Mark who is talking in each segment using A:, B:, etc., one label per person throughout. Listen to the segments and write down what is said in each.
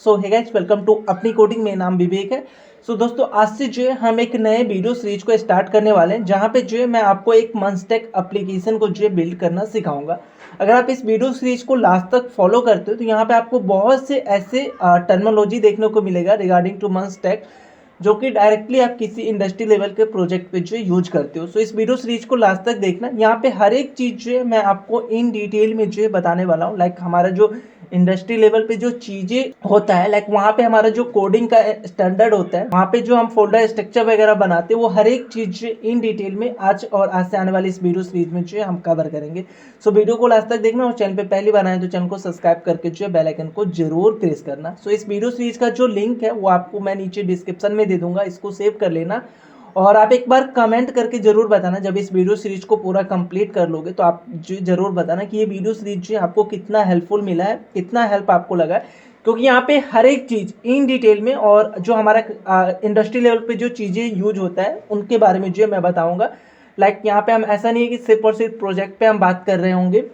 A: So hey guys, welcome to अपनी coding. मेरा नाम विवेक है। दोस्तों, आज से जो है हम एक नए वीडियो सीरीज को स्टार्ट करने वाले हैं, जहां पे जो है मैं आपको एक मंस्टेक एप्लीकेशन को जो है बिल्ड करना सिखाऊंगा। अगर आप इस वीडियो सीरीज को लास्ट तक फॉलो करते हो तो यहाँ पे आपको बहुत से ऐसे टर्मिनोलॉजी देखने को मिलेगा रिगार्डिंग टू मंस्टेक, जो कि डायरेक्टली आप किसी इंडस्ट्री लेवल के प्रोजेक्ट पे जो है यूज करते हो। इस वीडियो सीरीज को लास्ट तक देखना। यहाँ पे हर एक चीज़ जो है मैं आपको इन डिटेल में जो है बताने वाला हूँ। लाइक हमारा जो इंडस्ट्री लेवल पे जो चीज़ें होता है, लाइक वहाँ पे हमारा जो कोडिंग का स्टैंडर्ड होता है, वहाँ पे जो हम फोल्डर स्ट्रक्चर वगैरह बनाते हैं, वो हर एक चीज़ इन डिटेल में आज और आज से आने वाली इस वीडियो सीरीज में जो है हम कवर करेंगे। वीडियो को लास्ट तक देखना और चैनल पे पहली बार आए तो चैनल को सब्सक्राइब करके जो है बेल आइकन को जरूर प्रेस करना। इस वीडियो सीरीज का जो लिंक है वो आपको मैं नीचे डिस्क्रिप्शन में दे दूंगा, इसको सेव कर लेना। और आप एक बार कमेंट करके जरूर बताना, जब इस वीडियो सीरीज को पूरा कंप्लीट कर लोगे तो आप जरूर बताना कि ये वीडियो सीरीज जो आपको कितना हेल्पफुल मिला है, कितना हेल्प आपको लगा है। क्योंकि यहाँ पे हर एक चीज़ इन डिटेल में और जो हमारा इंडस्ट्री लेवल पे जो चीज़ें यूज होता है उनके बारे में जो मैं बताऊँगा। लाइक यहाँ पे हम ऐसा नहीं है कि सिर्फ और सिर्फ प्रोजेक्ट पे हम बात कर रहे होंगे।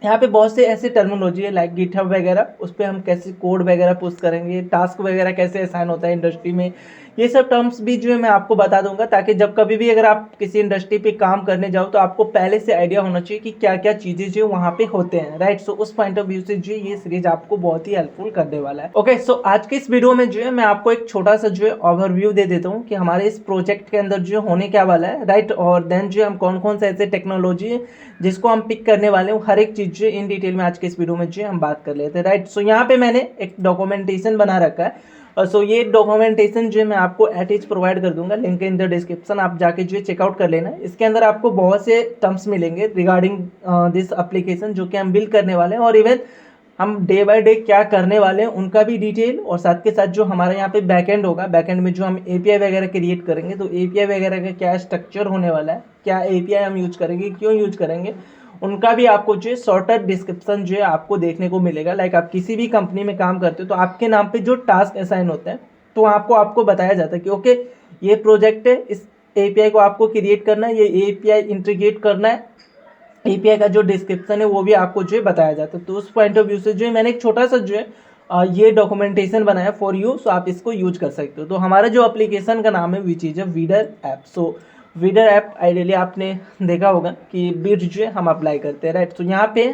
A: यहाँ पे बहुत से ऐसे टर्मिनोलॉजी है लाइक गिटहब वगैरह, उस पर हम कैसे कोड वगैरह पुश करेंगे, टास्क वगैरह कैसे असाइन होता है इंडस्ट्री में, ये सब टर्म्स भी जो है मैं आपको बता दूंगा, ताकि जब कभी भी अगर आप किसी इंडस्ट्री पे काम करने जाओ तो आपको पहले से आइडिया होना चाहिए कि क्या क्या चीज़ें जो वहाँ पे होते हैं। राइट, उस पॉइंट ऑफ व्यू से जो ये सीरीज आपको बहुत ही हेल्पफुल करने वाला है। ओके, आज के इस वीडियो में जो है मैं आपको एक छोटा सा जो है ओवरव्यू दे देता हूँ कि हमारे इस प्रोजेक्ट के अंदर जो होने क्या वाला है। राइट, और देन जो हम कौन कौन से ऐसे टेक्नोलॉजी है जिसको हम पिक करने वाले हैं, हर एक चीज़ जो इन डिटेल में आज के इस वीडियो में जो हम बात कर लेते हैं। राइट, यहाँ पे मैंने एक डॉक्यूमेंटेशन बना रखा है। ये डॉक्यूमेंटेशन जो मैं आपको एट प्रोवाइड कर दूंगा, लिंक इन द डिस्क्रिप्शन, आप जाके जो चेकआउट कर लेना। इसके अंदर आपको बहुत से टर्म्स मिलेंगे रिगार्डिंग दिस एप्लीकेशन जो कि हम बिल्ड करने वाले हैं, और इवन हम डे बाय डे क्या करने वाले हैं उनका भी डिटेल, और साथ के साथ जो हमारे यहाँ पे बैकएंड होगा, बैकएंड में जो हम एपीआई वगैरह क्रिएट करेंगे, तो एपीआई वगैरह का क्या स्ट्रक्चर होने वाला है, क्या एपीआई हम यूज करेंगे, क्यों यूज करेंगे, उनका भी आपको जो है शॉर्टर डिस्क्रिप्शन जो है आपको देखने को मिलेगा। लाइक आप किसी भी कंपनी में काम करते हो तो आपके नाम पे जो टास्क असाइन होते हैं तो आपको बताया जाता है कि ओके ये प्रोजेक्ट है, इस एपीआई को आपको क्रिएट करना है, ये एपीआई इंटीग्रेट करना है, एपीआई का जो डिस्क्रिप्शन है वो भी आपको जो है बताया जाता है। तो उस पॉइंट ऑफ व्यू से जो है मैंने एक छोटा सा जो है ये डॉक्यूमेंटेशन बनाया फॉर यू, सो आप इसको यूज कर सकते हो। तो हमारा जो एप्लीकेशन का नाम है which is weeder app. Weeder app ideally आपने देखा होगा कि बिड जो है हम अप्लाई करते हैं। राइट, तो यहाँ पे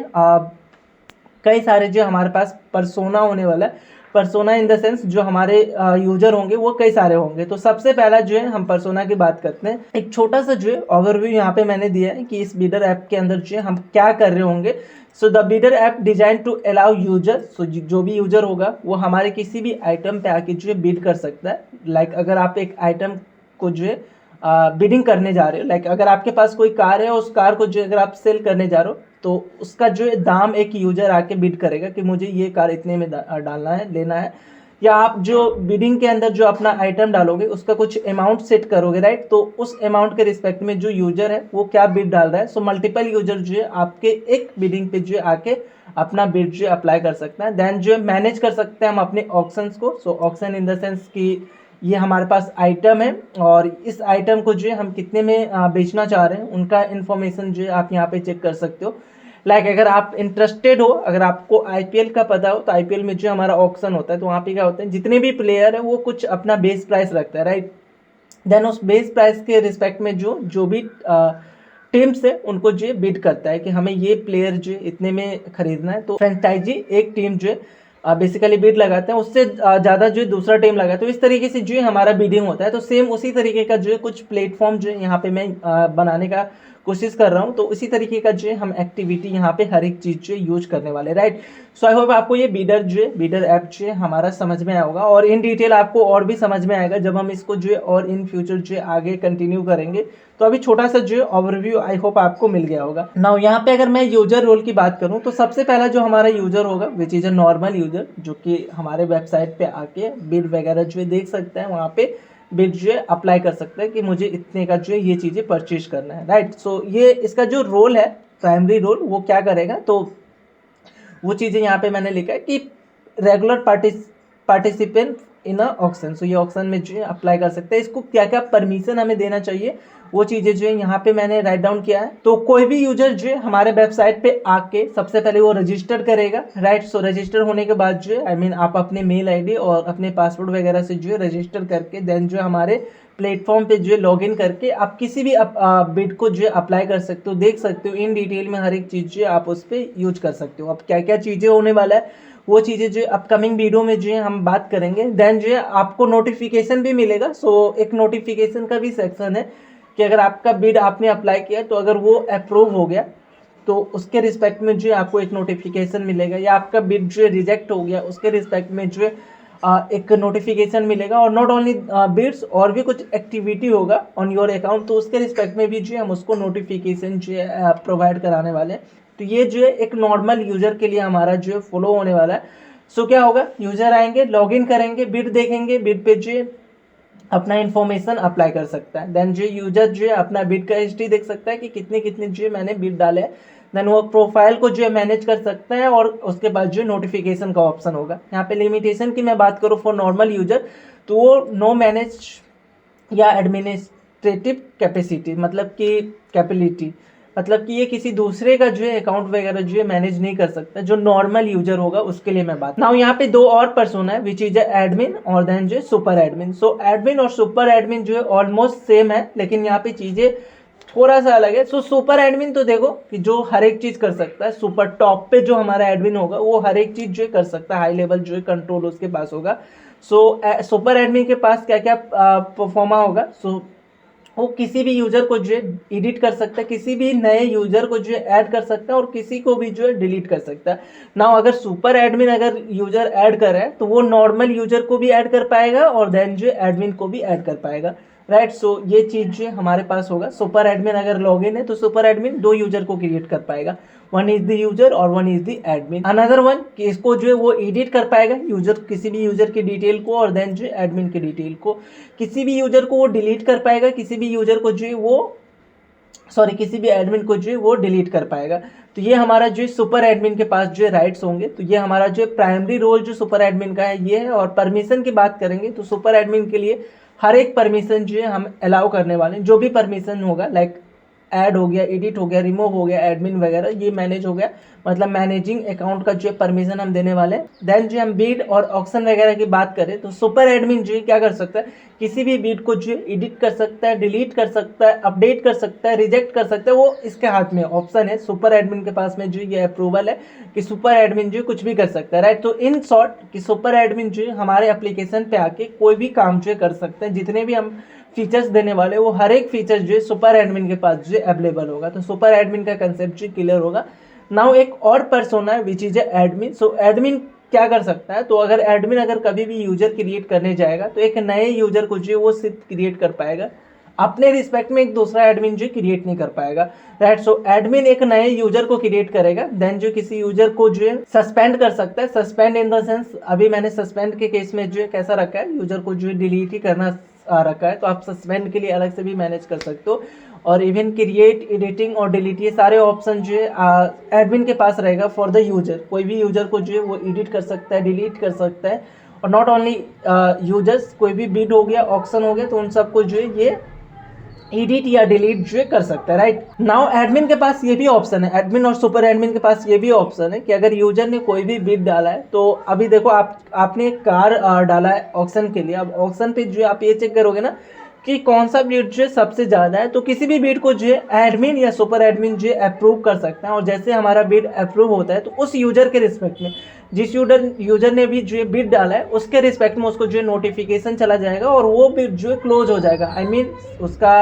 A: कई सारे जो हमारे पास परसोना होने वाला है। परसोना इन द सेंस जो हमारे यूजर होंगे वो कई सारे होंगे। तो सबसे पहला जो है हम परसोना की बात करते हैं। एक छोटा सा जो है ओवरव्यू यहाँ पे मैंने दिया है कि इस बीडर ऐप के अंदर जो है हम क्या कर रहे होंगे। The bidder app design to allow user, जो भी यूजर होगा वो हमारे किसी भी आइटम पे आके जो है बिड कर सकता है। लाइक अगर आप एक आइटम को जो है बिडिंग करने जा रहे हो, लाइक अगर आपके पास कोई कार है, उस कार को जो अगर आप सेल करने जा रहे हो तो उसका जो है दाम एक यूजर आके बिड करेगा कि मुझे ये कार इतने में डालना है, लेना है। या आप जो बिडिंग के अंदर जो अपना आइटम डालोगे उसका कुछ अमाउंट सेट करोगे। राइट, तो उस अमाउंट के रिस्पेक्ट में जो यूजर है वो क्या बिड डाल रहा है, सो मल्टीपल यूजर जो है आपके एक बिडिंग पे जो है आके अपना बिड जो अप्लाई कर सकता है। देन जो है मैनेज कर सकते हैं हम अपने ऑप्शंस को। ऑप्शन इन द सेंस कि ये हमारे पास आइटम है और इस आइटम को जो है हम कितने में बेचना चाह रहे हैं, उनका इन्फॉर्मेशन जो है आप यहाँ पे चेक कर सकते हो। लाइक अगर आप इंटरेस्टेड हो, अगर आपको आईपीएल का पता हो, तो आईपीएल में जो हमारा ऑक्शन होता है तो वहाँ पे क्या होता है, जितने भी प्लेयर है वो कुछ अपना बेस प्राइस रखता है। राइट, देन उस बेस प्राइस के रिस्पेक्ट में जो भी टीम्स है उनको जो बिड करता है कि हमें ये प्लेयर जो इतने में खरीदना है। तो फ्रेंचाइजी एक टीम जो है बेसिकली बिड लगाते हैं, उससे ज़्यादा जो दूसरा टीम लगाता है। तो इस तरीके से जो है हमारा बिडिंग होता है। तो सेम उसी तरीके का जो है कुछ प्लेटफॉर्म जो है यहाँ पे मैं बनाने का कोशिश कर रहा हूँ। तो इसी तरीके का जो है हम एक्टिविटी यहाँ पे हर एक चीज़ जो है यूज करने वाले। राइट, सो आई होप आपको ये बीडर जो है बीडर ऐप जो है हमारा समझ में आया होगा, और इन डिटेल आपको और भी समझ में आएगा जब हम इसको जो है और इन फ्यूचर जो है आगे कंटिन्यू करेंगे। तो अभी छोटा सा जो है ओवरव्यू आई होप आपको मिल गया होगा। नाउ यहाँ पे अगर मैं यूजर रोल की बात करूँ तो सबसे पहला जो हमारा यूजर होगा विच इज़ अ नॉर्मल यूजर, जो कि हमारे वेबसाइट पे आके बिड वगैरह जो है देख सकते हैं, वहाँ पे बिड जो है अप्लाई कर सकते हैं कि मुझे इतने का जो है ये चीज़ें परचेज करना है। राइट, सो ये इसका जो रोल है, प्राइमरी रोल, वो क्या करेगा, तो वो चीज़ें यहाँ पे मैंने लिखा है कि regular participant in a auction. So ये ऑक्शन में जो है अप्लाई कर सकते हैं। इसको क्या क्या परमिशन हमें देना चाहिए वो चीज़ें जो है यहाँ पे मैंने राइट डाउन किया है। तो कोई भी यूजर जो है हमारे वेबसाइट पे आके सबसे पहले वो रजिस्टर करेगा, राइट। सो रजिस्टर होने के बाद जो है आप अपने मेल आईडी और अपने पासवर्ड वगैरह से जो है रजिस्टर करके देन जो है हमारे प्लेटफॉर्म पे जो है लॉगिन करके आप किसी भी बिड को जो है अप्लाई कर सकते हो, देख सकते हो इन डिटेल में हर एक चीज़ जो है आप उस पर यूज कर सकते हो। अब क्या क्या चीज़ें होने वाला है वो चीज़ें जो अपकमिंग वीडियो में जो है हम बात करेंगे। देन जो है आपको नोटिफिकेशन भी मिलेगा। सो एक नोटिफिकेशन का भी सेक्शन है कि अगर आपका बिड आपने अप्लाई किया तो अगर वो अप्रूव हो गया तो उसके रिस्पेक्ट में जो है आपको एक नोटिफिकेशन मिलेगा, या आपका बिड जो है रिजेक्ट हो गया उसके रिस्पेक्ट में जो है एक नोटिफिकेशन मिलेगा। और नॉट ओनली बिड्स, और भी कुछ एक्टिविटी होगा ऑन योर अकाउंट तो उसके रिस्पेक्ट में भी जो है हम उसको नोटिफिकेशन जो है प्रोवाइड कराने वाले हैं। तो ये जो है एक नॉर्मल यूजर के लिए हमारा जो है फॉलो होने वाला है। सो क्या होगा, यूजर आएंगे, लॉगिन करेंगे, बिड देखेंगे, बिड पे जो है अपना इन्फॉर्मेशन अप्लाई कर सकता है। देन जो यूजर जो है अपना बिड का हिस्ट्री देख सकता है कि कितने कितने जो है मैंने बिड डाले हैं। देन वो प्रोफाइल को जो है मैनेज कर सकता है, और उसके बाद जो नोटिफिकेशन का ऑप्शन होगा। यहाँ पे लिमिटेशन की मैं बात करूँ फॉर नॉर्मल यूजर तो वो नो मैनेज या एडमिनिस्ट्रेटिव कैपेसिटी, मतलब कि कैपेबिलिटी, मतलब कि ये किसी दूसरे का जो है अकाउंट वगैरह जो है मैनेज नहीं कर सकता। जो नॉर्मल यूजर होगा उसके लिए मैं बात। नाउ यहाँ पे दो और पर्सन है विच इज एडमिन और देन जो है सुपर एडमिन। सो एडमिन और सुपर एडमिन जो है ऑलमोस्ट सेम है, लेकिन यहाँ पे चीजें थोड़ा सा अलग है। सो सुपर एडमिन तो देखो कि जो हर एक चीज कर सकता है। सुपर टॉप पे जो हमारा एडमिन होगा वो हर एक चीज जो है कर सकता है, हाई लेवल जो है कंट्रोल उसके पास होगा। सो सुपर एडमिन के पास क्या क्या परफॉर्मा होगा। सो वो किसी भी यूजर को जो है एडिट कर सकता है, किसी भी नए यूजर को जो है ऐड कर सकता है, और किसी को भी जो है डिलीट कर सकता है। नाउ अगर सुपर एडमिन अगर यूजर ऐड कर रहा है तो वो नॉर्मल यूजर को भी ऐड कर पाएगा और देन जो एडमिन को भी ऐड कर पाएगा, राइट। सो ये चीज जो हमारे पास होगा। सुपर एडमिन अगर लॉगिन है तो सुपर एडमिन दो यूजर को क्रिएट कर पाएगा, वन इज द यूजर और one is the admin. Another one कि इसको जो है वो एडिट कर पाएगा यूजर, किसी भी यूजर की डिटेल को, और देन जो एडमिन की डिटेल को। किसी भी यूजर को वो डिलीट कर पाएगा, किसी भी यूजर को जो है वो किसी भी एडमिन को जो है वो डिलीट कर पाएगा। तो ये हमारा जो सुपर एडमिन के पास जो है राइट्स होंगे। तो ये हमारा जो प्राइमरी रोल जो सुपर एडमिन का है ये है। और परमिशन की बात करेंगे तो सुपर एडमिन के लिए हर एक परमिशन जो है हम अलाउ करने वाले हैं। जो भी परमिशन होगा लाइक ऐड हो गया, एडिट हो गया, रिमूव हो गया, एडमिन वगैरह, ये मैनेज हो गया, मतलब मैनेजिंग अकाउंट का जो परमिशन हम देने वाले हैं। देन जो हम बीड और ऑक्शन वगैरह की बात करें तो सुपर एडमिन जो है क्या कर सकता है, किसी भी बीड को जो एडिट कर सकता है, डिलीट कर सकता है, अपडेट कर सकता है, रिजेक्ट कर सकता है, वो इसके हाथ में ऑप्शन है। सुपर एडमिन के पास में जो ये अप्रूवल है कि सुपर एडमिन जो कुछ भी कर सकता है, राइट। तो इन शॉर्ट कि सुपर एडमिन जो है हमारे एप्लीकेशन पे आके कोई भी काम जो कर सकते हैं। जितने भी हम फीचर्स देने वाले वो हर एक फीचर जो है सुपर एडमिन के पास जो अवेलेबल होगा। तो सुपर एडमिन का कंसेप्ट जो क्लियर होगा। नाउ एक और पर्सोना है which is admin. So admin क्या कर सकता है, तो अगर एडमिन अगर कभी भी यूजर क्रिएट करने जाएगा तो एक नए यूजर को जो वो सिर्फ क्रिएट कर पाएगा, अपने रिस्पेक्ट में एक दूसरा एडमिन जो क्रिएट नहीं कर पाएगा, राइट। सो एडमिन एक नए यूजर को क्रिएट करेगा, देन जो किसी यूजर को जो है सस्पेंड कर सकता है। सस्पेंड इन द सेंस अभी मैंने सस्पेंड के केस में जो है कैसा रखा है, यूजर को जो है डिलीट ही करना रखा है, तो आप सस्पेंड के लिए अलग से भी मैनेज कर सकते हो। और इवन क्रिएट, एडिटिंग और डिलीट ये सारे ऑप्शन जो है एडमिन के पास रहेगा फॉर द यूजर। कोई भी यूजर को जो है वो एडिट कर सकता है, डिलीट कर सकता है। और नॉट ओनली यूजर्स, कोई भी बिड हो गया, ऑक्शन हो गया, तो उन सबको जो है ये एडिट या डिलीट जो है कर सकता है, राइट। नाउ एडमिन के पास ये भी ऑप्शन है, एडमिन और सुपर एडमिन के पास ये भी ऑप्शन है कि अगर यूजर ने कोई भी बिड डाला है, तो अभी देखो आपने एक कार डाला है ऑक्शन के लिए। अब ऑक्शन पे जो आप ये चेक करोगे ना कि कौन सा बिड जो है सबसे ज़्यादा है, तो किसी भी बिड को जो है एडमिन या सुपर एडमिन जो है अप्रूव कर सकता है। और जैसे हमारा बिड अप्रूव होता है तो उस यूजर के रिस्पेक्ट में, जिस यूजर ने भी जो है बिड डाला है उसके रिस्पेक्ट में उसको जो है नोटिफिकेशन चला जाएगा और वो बिड जो है क्लोज हो जाएगा। आई मीन उसका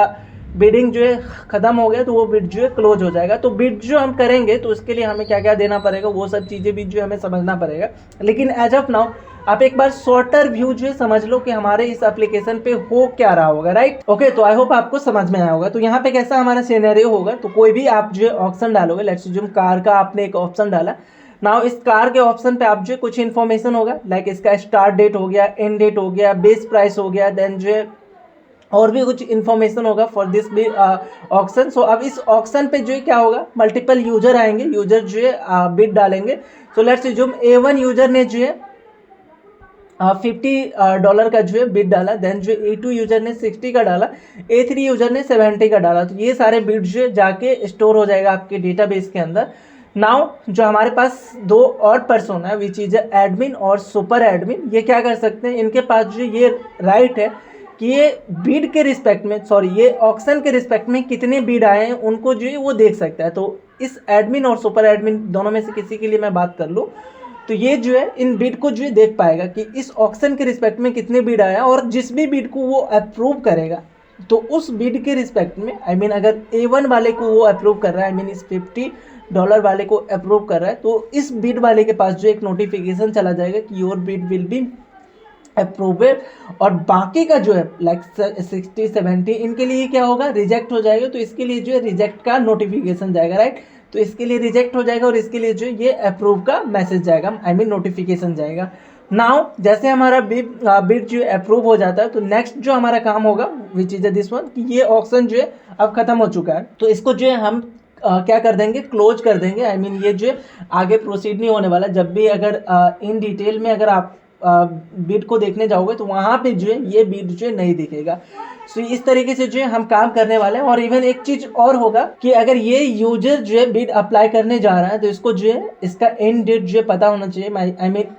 A: बिडिंग जो है खत्म हो गया तो वो बिड जो है क्लोज हो जाएगा। तो बिड जो हम करेंगे तो उसके लिए हमें क्या क्या देना पड़ेगा, वो सब चीज़ें भी जो हमें समझना पड़ेगा। लेकिन एज ऑफ नाउ आप एक बार शॉर्टर व्यू जो है समझ लो कि हमारे इस एप्लीकेशन पे हो क्या रहा होगा, राइट। ओके, तो आई होप आपको समझ में आया होगा। तो यहाँ पे कैसा हमारा सिनेरियो होगा, तो कोई भी आप जो है ऑप्शन डालोगे, लेट्स अज्यूम कार का आपने एक ऑप्शन डाला। नाउ इस कार के ऑप्शन पे आप जो कुछ इन्फॉर्मेशन होगा, लाइक इसका स्टार्ट डेट हो गया, एंड डेट हो गया, बेस प्राइस हो गया, देन जो है और भी कुछ इन्फॉर्मेशन होगा फॉर दिस ऑक्शन। सो अब इस ऑक्शन पे जो है क्या होगा, मल्टीपल यूजर आएंगे, यूजर जो है बिड डालेंगे। So let's assume A1 user ने जो है $50 का जो है बिड डाला, देन जो A2 यूजर ने 60 का डाला, A3 यूजर ने 70 का डाला। तो ये सारे बिड जो है जाके स्टोर हो जाएगा आपके डेटाबेस के अंदर। नाउ जो हमारे पास दो और पर्सन है विच इज एडमिन और सुपर एडमिन, ये क्या कर सकते हैं, इनके पास जो ये राइट है कि ये बिड के रिस्पेक्ट में, सॉरी ये ऑक्शन के रिस्पेक्ट में कितने बिड आए हैं उनको जो है वो देख सकता है। तो इस एडमिन और सुपर एडमिन दोनों में से किसी के लिए मैं बात कर लूँ तो ये जो है इन बिड को जो है देख पाएगा कि इस ऑक्शन के रिस्पेक्ट में कितने बिड आया, और जिस भी बिड को वो अप्रूव करेगा तो उस बिड के रिस्पेक्ट में अगर A1 वाले को वो अप्रूव कर रहा है, इस $50 वाले को अप्रूव कर रहा है, तो इस बिड वाले के पास जो एक नोटिफिकेशन चला जाएगा कि योर बिड विल बी अप्रूवेड, और बाकी का जो है लाइक 60-70 इनके लिए क्या होगा, रिजेक्ट हो जाएगा। तो इसके लिए जो है रिजेक्ट का नोटिफिकेशन जाएगा, राइट। तो इसके लिए रिजेक्ट हो जाएगा और इसके लिए जो ये अप्रूव का मैसेज जाएगा, नोटिफिकेशन जाएगा। नाउ जैसे हमारा बिड जो अप्रूव हो जाता है तो नेक्स्ट जो हमारा काम होगा विच इज दिस वन, कि ये ऑप्शन जो है अब खत्म हो चुका है, तो इसको जो है हम क्या कर देंगे, क्लोज कर देंगे। ये जो है आगे प्रोसीड नहीं होने वाला। जब भी अगर इन डिटेल में अगर आप बिड को देखने जाओगे तो वहाँ पे जो है ये बिड जो है नहीं दिखेगा। सो इस तरीके से जो है हम काम करने वाले हैं। और इवन एक चीज और होगा कि अगर ये यूजर जो है बिड अप्लाई करने जा रहा है तो इसको जो है इसका एंड डेट जो है पता होना चाहिए।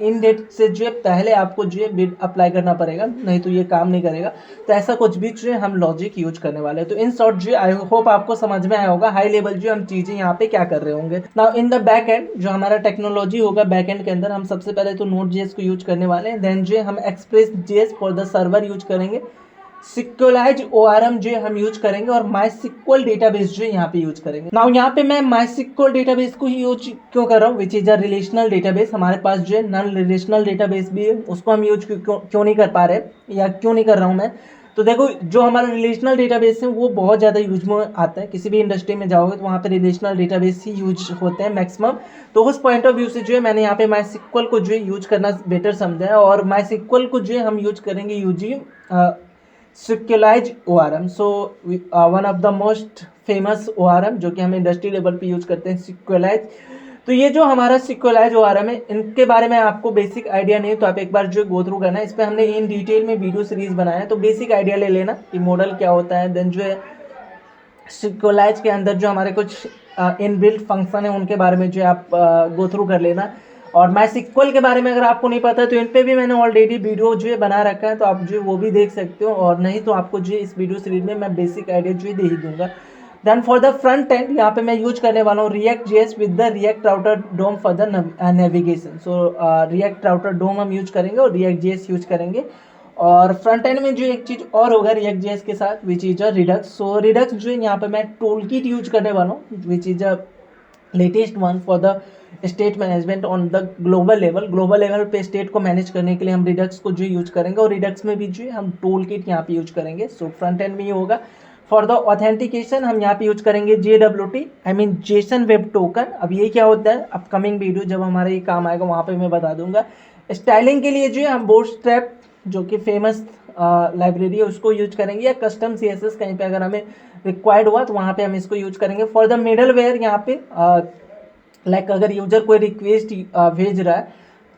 A: एंड डेट से जो है पहले आपको जो है बिड अप्लाई करना पड़ेगा, नहीं तो ये काम नहीं करेगा। तो ऐसा कुछ भी जो है हम लॉजिक यूज करने वाले हैं। तो इन शॉर्ट जो आई होप आपको समझ में आया होगा हाई लेवल जो हम चीजें यहाँ पे क्या कर रहे होंगे। Now in the back and जो हमारा टेक्नोलॉजी होगा बैक एंड के अंदर, हम सबसे पहले तो Node.js को यूज करने वाले हैं। देन जो है हम Express.js for the server use करेंगे, SQLite ORM जो हम यूज करेंगे, और MySQL डेटाबेस जो यहाँ पे यूज करेंगे। नाउ यहाँ पे मैं MySQL डेटाबेस को ही यूज क्यों कर रहा हूँ, which is a relational database. हमारे पास जो है नॉन रिलेशनल डेटाबेस भी है, उसको हम यूज क्यों नहीं कर पा रहे, या क्यों नहीं कर रहा हूँ मैं। तो देखो जो हमारा रिलेशनल डेटाबेस है वो बहुत ज़्यादा यूज में आता है। किसी भी इंडस्ट्री में जाओगे तो वहाँ पे रिलेशनल डेटाबेस ही यूज होते हैं मैक्सिमम। तो उस पॉइंट ऑफ व्यू से जो है मैंने यहाँ पे MySQL को जो है यूज करना बेटर समझा है, और MySQL को जो है हम यूज करेंगे using SQLite ORM। So one of the most famous ORM जो कि हम इंडस्ट्री लेवल पे यूज करते हैं, SQLite। तो ये जो हमारा SQLite ORM है, इनके बारे में आपको बेसिक आइडिया नहीं है तो आप एक बार जो गो थ्रू करना है। इस पर हमने इन डिटेल में वीडियो सीरीज बनाया है, तो बेसिक आइडिया ले लेना कि मॉडल क्या होता है। देन जो है SQLite के अंदर जो हमारे कुछ इनबिल्ट फंक्शन है उनके बारे में जो है आप गो थ्रू कर लेना। और MySQL के बारे में अगर आपको नहीं पता तो इन पे भी मैंने ऑलरेडी वीडियो जो है बना रखा है, तो आप जो है वो भी देख सकते हो, और नहीं तो आपको जो इस वीडियो सीरीज में मैं बेसिक आइडिया जो है दे ही दूंगा। Then for the front end यहाँ पे मैं यूज करने वाला हूँ React.js with the React router dom for the navigation. So React router dom हम यूज करेंगे और React.js यूज करेंगे। और फ्रंट एंड में जो एक चीज़ और होगा React.js के साथ which is a Redux. So Redux जो है यहाँ पे मैं टूल किट यूज करने वाला हूँ which is a latest one for the state management on the global level पे स्टेट को मैनेज करने के लिए हम रिडक्स को जो यूज करेंगे, और रिडक्स में भी जो हम टूल किट यहाँ पे यूज करेंगे। सो फ्रंट एंड में ये होगा। फॉर द ऑथेंटिकेशन हम यहाँ पे यूज करेंगे JWT, जेसन वेब टोकन। अब ये क्या होता है, अपकमिंग वीडियो जब हमारा ये काम आएगा वहाँ पे मैं बता दूंगा। स्टाइलिंग के लिए जो है हम बूटस्ट्रैप जो कि फेमस लाइब्रेरी है उसको यूज करेंगे, या कस्टम CSS कहीं पे अगर हमें रिक्वायर्ड हुआ तो वहाँ पे हम इसको यूज करेंगे। फॉर द मिडल वेयर यहाँ पे लाइक अगर यूजर कोई रिक्वेस्ट भेज रहा है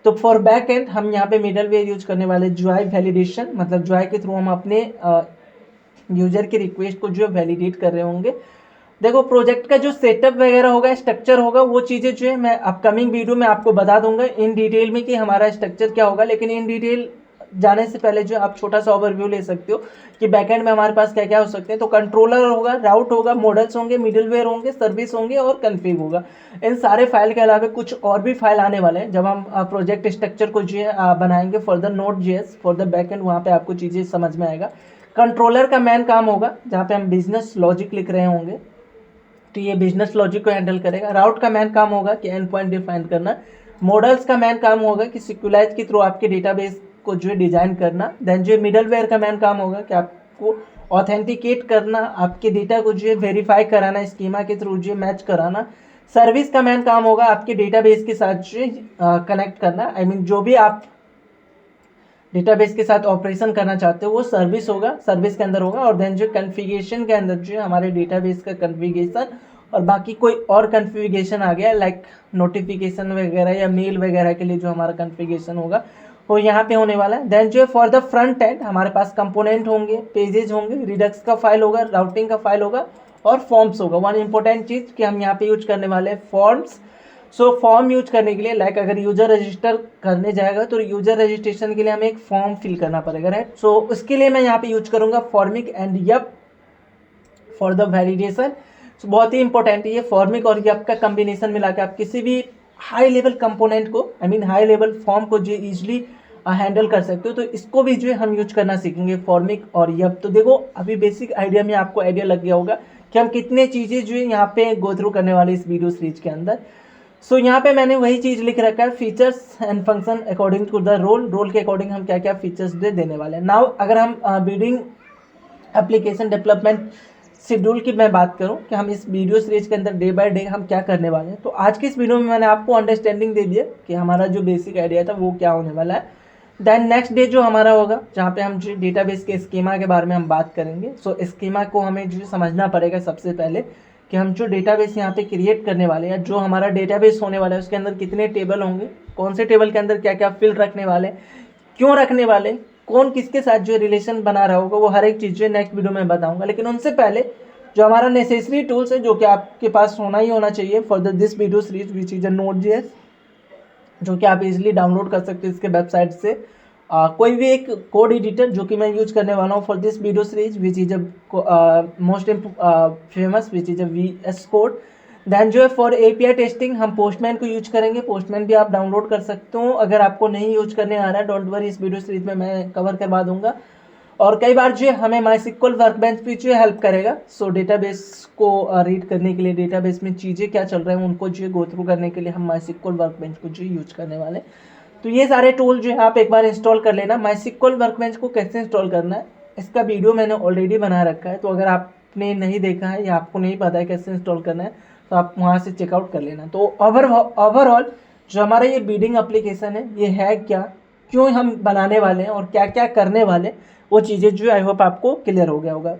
A: तो फॉर बैक एंड हम यहाँ पे मिडल वेयर यूज करने वाले जुआई वैलिडेशन, मतलब जुआई के थ्रू हम अपने यूजर की रिक्वेस्ट को जो वैलिडेट कर रहे होंगे। देखो प्रोजेक्ट का जो सेटअप वगैरह होगा, स्ट्रक्चर होगा, वो चीज़ें जो है मैं अपकमिंग वीडियो में आपको बता दूंगा इन डिटेल में कि हमारा स्ट्रक्चर क्या होगा। लेकिन इन डिटेल जाने से पहले जो आप छोटा सा ओवरव्यू ले सकते हो कि बैकएंड में हमारे पास क्या क्या हो सकते हैं। तो कंट्रोलर होगा, राउट होगा, मॉडल्स होंगे, मिडलवेयर होंगे, सर्विस होंगे और कन्फिग होगा। इन सारे फाइल के अलावा कुछ और भी फाइल आने वाले हैं जब हम प्रोजेक्ट स्ट्रक्चर को जो है बनाएंगे for the Node.js for the backend, वहाँ पे आपको चीज़ें समझ में आएगा। कंट्रोलर का मेन काम होगा जहाँ पे हम बिजनेस लॉजिक लिख रहे होंगे तो ये बिजनेस लॉजिक को हैंडल करेगा। राउट का मेन काम होगा कि एंड पॉइंट डिफाइन करना। मॉडल्स का मेन काम होगा कि SQLite के थ्रू आपके डेटाबेस को जो है डिजाइन करना। देन जो मिडलवेयर का मेन काम होगा कि आपको ऑथेंटिकेट करना, आपके डेटा को जो है वेरीफाई कराना, स्कीमा के थ्रू जो है मैच कराना। सर्विस का मेन काम होगा आपके डेटाबेस के साथ जो है कनेक्ट करना। जो भी आप डेटाबेस के साथ ऑपरेशन करना चाहते हो वो सर्विस होगा, सर्विस के अंदर होगा। और देन जो कन्फिगरेशन के अंदर जो है हमारे डेटाबेस का कन्फिगरेशन और बाकी कोई और कन्फिगरेशन आ गया लाइक नोटिफिकेशन वगैरह या मेल वगैरह के लिए जो हमारा कन्फिगरेशन होगा वो यहाँ पे होने वाला है। देन जो है फॉर द फ्रंट एंड हमारे पास कंपोनेंट होंगे, पेजेस होंगे, रिडक्स का फाइल होगा, राउटिंग का फाइल होगा और फॉर्म्स होगा। वन इंपॉर्टेंट चीज़ कि हम यहाँ पे यूज करने वाले हैं फॉर्म्स। सो फॉर्म यूज करने के लिए लाइक अगर यूजर रजिस्टर करने जाएगा तो यूजर रजिस्ट्रेशन के लिए हमें एक फॉर्म फिल करना पड़ेगा, राइट। सो उसके लिए मैं यहाँ पे यूज करूँगा Formik and yup for the validation. So बहुत ही इंपॉर्टेंट है ये फॉर्मिक और यप का कम्बिनेशन मिला के आप किसी भी हाई लेवल कंपोनेंट को हाई लेवल फॉर्म को जो ईजिली हैंडल कर सकते हो। तो इसको भी जो है हम यूज करना सीखेंगे फॉर्मिक और यप। तो देखो अभी बेसिक आइडिया में आपको आइडिया लग गया होगा कि हम कितने चीज़ें जो है यहाँ पे गो थ्रू करने वाले इस वीडियो सीरीज के अंदर। सो यहाँ पे मैंने वही चीज़ लिख रखा है, features and function according to the role के अकॉर्डिंग हम क्या क्या फीचर्स देने वाले हैं। नाउ अगर हम बिल्डिंग एप्लीकेशन डेवलपमेंट शेड्यूल की मैं बात करूं कि हम इस वीडियो सीरीज के अंदर डे बाय डे हम क्या करने वाले हैं, तो आज के इस वीडियो में मैंने आपको अंडरस्टैंडिंग दे दिया कि हमारा जो बेसिक आइडिया था वो क्या होने वाला है। देन नेक्स्ट डे जो हमारा होगा जहाँ पे हम जो डेटाबेस के स्कीमा के बारे में हम बात करेंगे। सो स्कीमा को हमें जो समझना पड़ेगा सबसे पहले कि हम जो डेटाबेस यहाँ पे क्रिएट करने वाले हैं, जो हमारा डेटाबेस होने वाला है उसके अंदर कितने टेबल होंगे, कौन से टेबल के अंदर क्या क्या फील्ड रखने वाले, क्यों रखने वाले, कौन किसके साथ जो रिलेशन बना रहा होगा, वो हर एक चीज़ जो नेक्स्ट वीडियो में बताऊंगा। लेकिन उनसे पहले जो हमारा नेसेसरी टूल्स है जो कि आपके पास होना ही होना चाहिए for this video series which is a Node.js, जो कि आप इजीली डाउनलोड कर सकते हो इसके वेबसाइट से। कोई भी एक कोड एडिटर जो कि मैं यूज करने वाला हूँ for this video series which is a most famous which is a VS code. Than जो है फॉर API टेस्टिंग हम पोस्टमैन को यूज करेंगे। पोस्टमैन भी आप डाउनलोड कर सकते हो, अगर आपको नहीं यूज करने आ रहा है डोंट वरी, इस वीडियो सीरीज में मैं कवर करवा दूंगा। और कई बार जो हमें MySQL वर्कबेंच भी जो हेल्प करेगा। सो डेटाबेस को रीड करने के लिए, डेटाबेस में चीज़ें क्या चल रहे हैं उनको जो गो थ्रू करने के लिए हम MySQL वर्कबेंच को जो यूज करने वाले। तो ये सारे टूल जो है आप एक बार इंस्टॉल कर लेना। MySQL वर्कबेंच को कैसे इंस्टॉल करना है इसका वीडियो मैंने ऑलरेडी बना रखा है, तो अगर आपने नहीं देखा है या आपको नहीं पता है कैसे इंस्टॉल करना है तो आप वहाँ से चेकआउट कर लेना। तो ओवरऑल जो हमारा ये बिल्डिंग एप्लीकेशन है ये है क्या, क्यों हम बनाने वाले हैं और क्या क्या करने वाले, वो चीज़ें जो आई होप आपको क्लियर हो गया होगा।